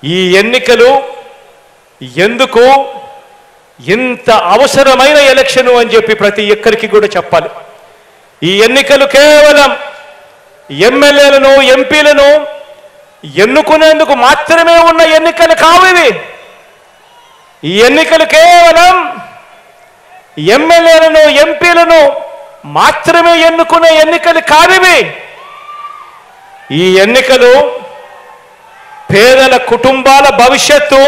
ఈ ఎన్నికలు ఎందుకు ఇంత అవసరమైన ఎలక్షన్ అని చెప్పి ప్రతి ఒక్కరికి కూడా చెప్పాలి. ఈ ఎన్నికలు కేవలం ఎమ్మెల్యేలను ఎంపీలను ఎన్నుకునేందుకు మాత్రమే ఉన్న ఎన్నికలు కావు ఇవి. ఈ ఎన్నికలు కేవలం ఎమ్మెల్యేలను ఎంపీలను మాత్రమే ఎన్నుకునే ఎన్నికలు కావివి. ఈ ఎన్నికలు పేదల కుటుంబాల భవిష్యత్తు,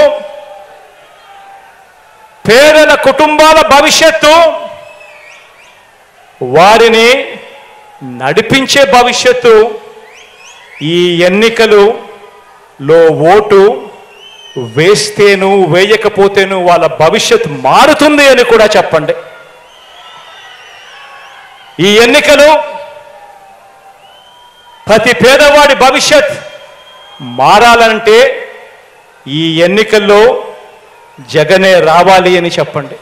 పేదల కుటుంబాల భవిష్యత్తు, వారిని నడిపించే భవిష్యత్తు. ఈ ఎన్నికలలో ఓటు వేస్తేను వేయకపోతేను వాళ్ళ భవిష్యత్తు మారుతుంది అని కూడా చెప్పండి. ఈ ఎన్నికలు ప్రతి పేదవాడి భవిష్యత్ మారాలంటే ఈ ఎన్నికల్లో జగనే రావాలి అని చెప్పండి.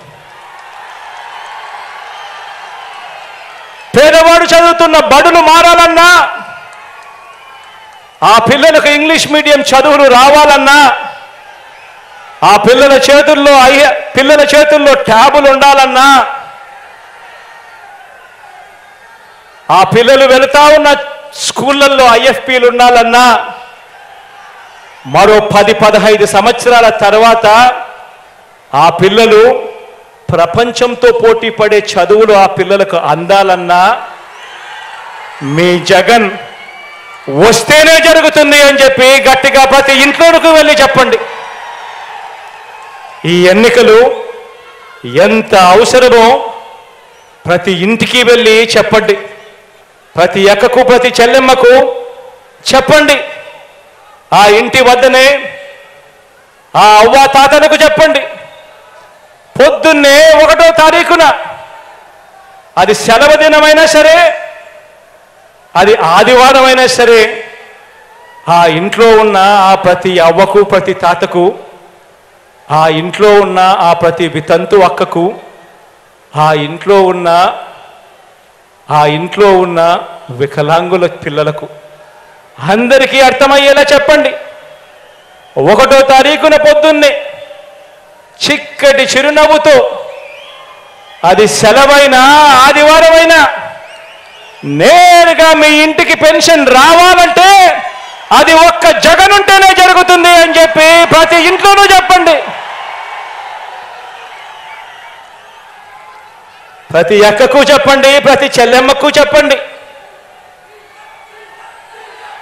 పేదవాడు చదువుతున్న బడులు మారాలన్నా, ఆ పిల్లలకు ఇంగ్లీష్ మీడియం చదువులు రావాలన్నా, ఆ పిల్లల చేతుల్లో ట్యాబులు ఉండాలన్నా, ఆ పిల్లలు వెళుతా ఉన్న స్కూళ్ళల్లో IFPలు ఉండాలన్నా, మరో 10-15 సంవత్సరాల తర్వాత ఆ పిల్లలు ప్రపంచంతో పోటీ పడే చదువులు ఆ పిల్లలకు అందాలన్నా మీ జగన్ వస్తేనే జరుగుతుంది అని చెప్పి గట్టిగా ప్రతి ఇంట్లోకి వెళ్ళి చెప్పండి. ఈ ఎన్నికలు ఎంత అవసరమో ప్రతి ఇంటికి వెళ్ళి చెప్పండి. ప్రతి అక్కకు ప్రతి చెల్లెమ్మకు చెప్పండి. ఆ ఇంటి వద్దనే ఆ అవ్వ తాతలకు చెప్పండి. పొద్దున్నే 1వ తారీఖున అది సెలవు దినమైనా సరే, అది ఆదివారం అయినా సరే, ఆ ఇంట్లో ఉన్న ఆ ప్రతి అవ్వకు ప్రతి తాతకు, ఆ ఇంట్లో ఉన్న ఆ ప్రతి వితంతు అక్కకు, ఆ ఇంట్లో ఉన్న వికలాంగుల పిల్లలకు అందరికీ అర్థమయ్యేలా చెప్పండి. 1వ తారీఖున పొద్దున్నే చిక్కటి చిరునవ్వుతో, అది సెలవైనా ఆదివారమైనా, నేరుగా మీ ఇంటికి పెన్షన్ రావాలంటే అది ఒక్క జగన్ ఉంటేనే జరుగుతుంది అని చెప్పి ప్రతి ఇంట్లోనూ చెప్పండి. ప్రతి అక్కకు చెప్పండి, ప్రతి చెల్లెమ్మకు చెప్పండి,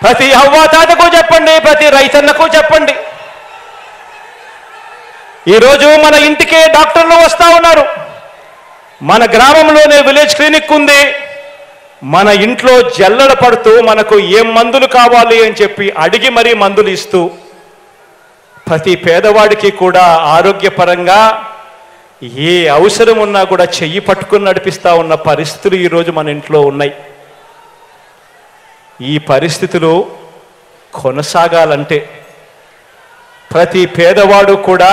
ప్రతి అవ్వాతాతకు చెప్పండి, ప్రతి రైతన్నకు చెప్పండి. ఈరోజు మన ఇంటికే డాక్టర్లు వస్తూ ఉన్నారు. మన గ్రామంలోనే విలేజ్ క్లినిక్ ఉంది. మన ఇంట్లో జల్లడ పడుతూ మనకు ఏం మందులు కావాలి అని చెప్పి అడిగి మరీ మందులు ఇస్తూ ప్రతి పేదవాడికి కూడా ఆరోగ్యపరంగా ఏ అవసరం ఉన్నా కూడా చెయ్యి పట్టుకుని నడిపిస్తూ ఉన్న పరిస్థితులు ఈరోజు మన ఇంట్లో ఉన్నాయి. ఈ పరిస్థితులు కొనసాగాలంటే ప్రతి పేదవాడు కూడా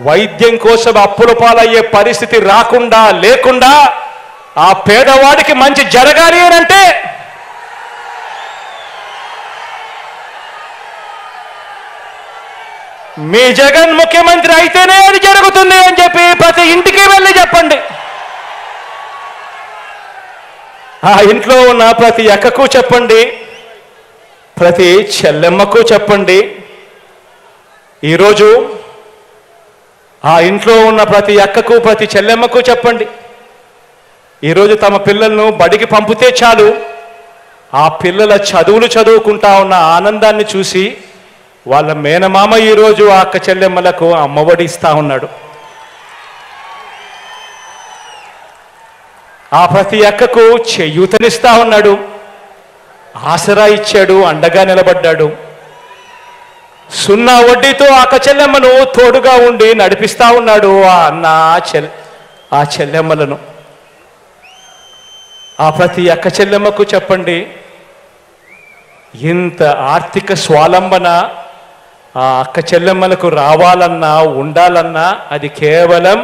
వైద్యం కోసం అప్పుల పాలయ్యే పరిస్థితి రాకుండా లేకుండా ఆ పేదవాడికి మంచి జరగాలి అని అంటే మీ జగన్ ముఖ్యమంత్రి అయితేనే అది జరుగుతుంది అని చెప్పి ప్రతి ఇంటికి వెళ్ళి చెప్పండి. ఆ ఇంట్లో ఉన్న ప్రతి అక్కకు చెప్పండి, ప్రతి చెల్లెమ్మకు చెప్పండి. ఈరోజు ఆ ఇంట్లో ఉన్న ప్రతి అక్కకు ప్రతి చెల్లెమ్మకు చెప్పండి. ఈరోజు తమ పిల్లలను బడికి పంపితే చాలు, ఆ పిల్లల చదువులు చదువుకుంటా ఉన్న ఆనందాన్ని చూసి వాళ్ళ మేనమామ ఈరోజు ఆ అక్క చెల్లెమ్మలకు అమ్మఒడి ఇస్తా ఉన్నాడు. ఆ ప్రతి అక్కకు చేయూతనిస్తా ఉన్నాడు, ఆసరా ఇచ్చాడు, అండగా నిలబడ్డాడు. 0 వడ్డీతో అక్క చెల్లెమ్మను తోడుగా ఉండి నడిపిస్తా ఉన్నాడు ఆ అన్న ఆ చెల్లెమ్మలను. ఆ ప్రతి అక్క చెల్లెమ్మకు చెప్పండి, ఇంత ఆర్థిక స్వాలంబన ఆ అక్క చెల్లెమ్మలకు రావాలన్నా ఉండాలన్నా అది కేవలం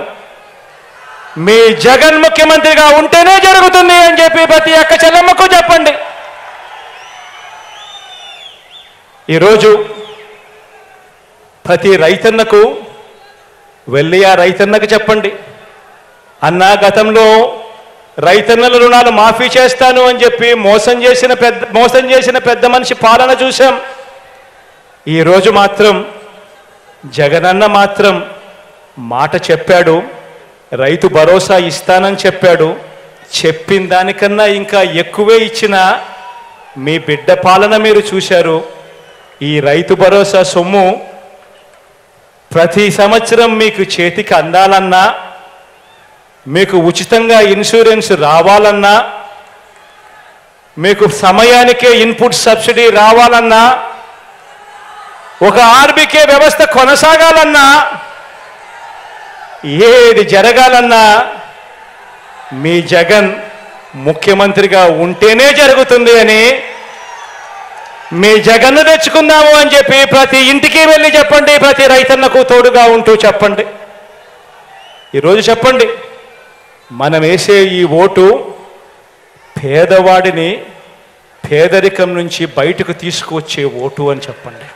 మీ జగన్ ముఖ్యమంత్రిగా ఉంటేనే జరుగుతుంది అని చెప్పి ప్రతి అక్క చెల్లెమ్మకు చెప్పండి. ఈరోజు ప్రతి రైతన్నకు వెళ్ళి ఆ రైతన్నకు చెప్పండి, అన్నా గతంలో రైతన్నల రుణాలు మాఫీ చేస్తాను అని చెప్పి మోసం చేసిన పెద్ద మనిషి పాలన చూశాం. ఈరోజు మాత్రం జగనన్న మాత్రం మాట చెప్పాడు, రైతు భరోసా ఇస్తానని చెప్పాడు. చెప్పిన దానికన్నా ఇంకా ఎక్కువే ఇచ్చిన మీ బిడ్డ పాలన మీరు చూశారు. ఈ రైతు భరోసా సొమ్ము ప్రతి సంవత్సరం మీకు చేతికి అందాలన్నా, మీకు ఉచితంగా ఇన్సూరెన్స్ రావాలన్నా, మీకు సమయానికే ఇన్పుట్ సబ్సిడీ రావాలన్నా, ఒక ఆర్బీకే వ్యవస్థ కొనసాగాలన్నా, ఏది జరగాలన్నా మీ జగన్ ముఖ్యమంత్రిగా ఉంటేనే జరుగుతుంది అని, మీ జగన్ను తెచ్చుకుందాము అని చెప్పి ప్రతి ఇంటికి వెళ్ళి చెప్పండి, ప్రతి రైతన్నకు తోడుగా ఉంటూ చెప్పండి. ఈరోజు చెప్పండి, మనం వేసే ఈ ఓటు పేదవాడిని పేదరికం నుంచి బయటకు తీసుకువచ్చే ఓటు అని చెప్పండి.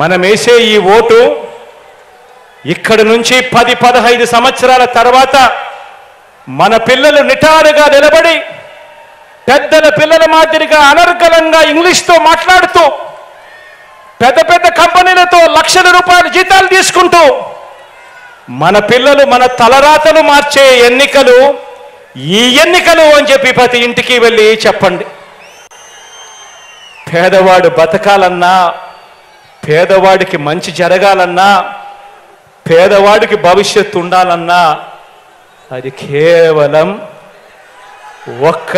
మనం వేసే ఈ ఓటు ఇక్కడి నుంచి 10-15 సంవత్సరాల తర్వాత మన పిల్లలు నిటారుగా నిలబడి పెద్దల పిల్లల మాదిరిగా అనర్గళంగా ఇంగ్లీష్తో మాట్లాడుతూ పెద్ద పెద్ద కంపెనీలతో లక్షల రూపాయల జీతాలు తీసుకుంటూ మన పిల్లలు మన తలరాతలు మార్చే ఎన్నికలు ఈ ఎన్నికలు అని చెప్పి ప్రతి ఇంటికి వెళ్ళి చెప్పండి. పేదవాడు బతకాలన్నా, పేదవాడికి మంచి జరగాలన్నా, పేదవాడికి భవిష్యత్తు ఉండాలన్నా అది కేవలం ఒక్క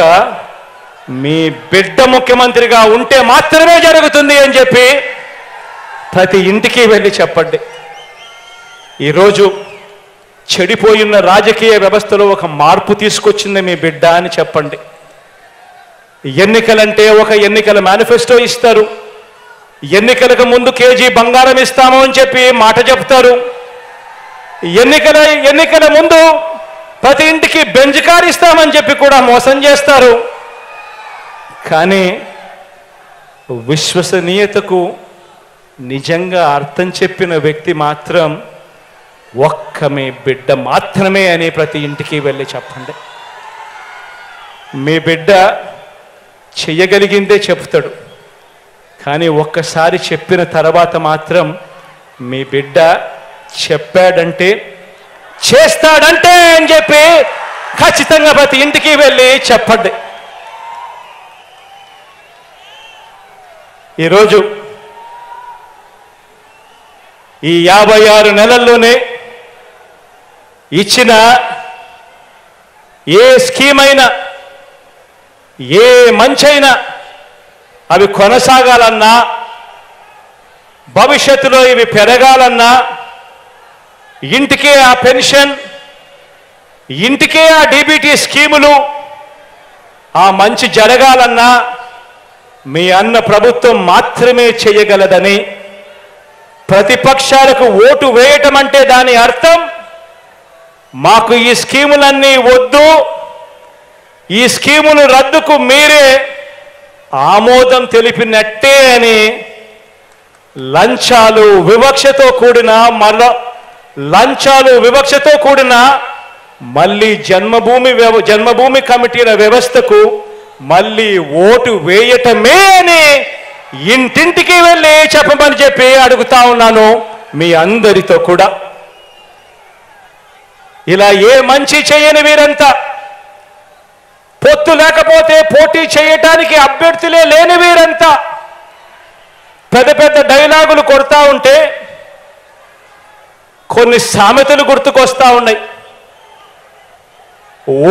మీ బిడ్డ ముఖ్యమంత్రిగా ఉంటే మాత్రమే జరుగుతుంది అని చెప్పి ప్రతి ఇంటికి వెళ్ళి చెప్పండి. ఈరోజు చెడిపోయిన రాజకీయ వ్యవస్థలో ఒక మార్పు తీసుకొచ్చింది మీ బిడ్డ అని చెప్పండి. ఎన్నికలంటే ఒక ఎన్నికల మేనిఫెస్టో ఇస్తారు, ఎన్నికలకు ముందు కేజీ బంగారం ఇస్తాము అని చెప్పి మాట చెప్తారు, ఎన్నికల ముందు ప్రతి ఇంటికి బెంజ్ కార్ ఇస్తామని చెప్పి కూడా మోసం చేస్తారు. కానీ విశ్వసనీయతకు నిజంగా అర్థం చెప్పిన వ్యక్తి మాత్రం ఒక్క మీ బిడ్డ మాత్రమే అని ప్రతి ఇంటికి వెళ్ళి చెప్పండి. మీ బిడ్డ చెయ్యగలిగిందే చెప్తాడు, కానీ ఒక్కసారి చెప్పిన తర్వాత మాత్రం మీ బిడ్డ చెప్పాడంటే చేస్తాడంటే అని చెప్పి ఖచ్చితంగా ప్రతి ఇంటికి వెళ్ళి చెప్పండి. ఈరోజు ఈ 56 నెలల్లోనే ఇచ్చిన ఏ స్కీమ్ అయినా, ఏ మంచైనా అవి కొనసాగాలన్నా, భవిష్యత్తులో ఇవి పెరగాలన్నా, ఇంటికే ఆ పెన్షన్, ఇంటికే ఆ డీబీటీ స్కీములు, ఆ మంచి జరగాలన్నా మీ అన్న ప్రభుత్వం మాత్రమే చేయగలదని, ప్రతిపక్షాలకు ఓటు వేయటం అంటే దాని అర్థం మాకు ఈ స్కీములన్నీ వద్దు, ఈ స్కీములు రద్దుకు మీరే ఆమోదం తెలిపినట్టే అని వివక్షతో కూడిన మళ్ళీ జన్మభూమి కమిటీల వ్యవస్థకు మళ్ళీ ఓటు వేయటమే అని ఇంటింటికి వెళ్ళి చెప్పమని చెప్పి అడుగుతా ఉన్నాను మీ అందరితో కూడా. ఇలా ఏ మంచి చేయని వీరంతా, పొత్తు లేకపోతే పోటీ చేయటానికి అభ్యర్థులే లేని వీరంతా పెద్ద పెద్ద డైలాగులు కొడతా ఉంటే కొన్ని సామెతలు గుర్తుకొస్తా ఉన్నాయి.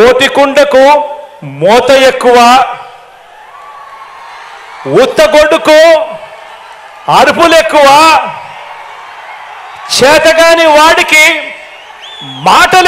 ఓటికుండకు మోత ఎక్కువ, ఉత్తగొడ్డుకు అరుపులు ఎక్కువ, చేతగాని వాడికి మాటలు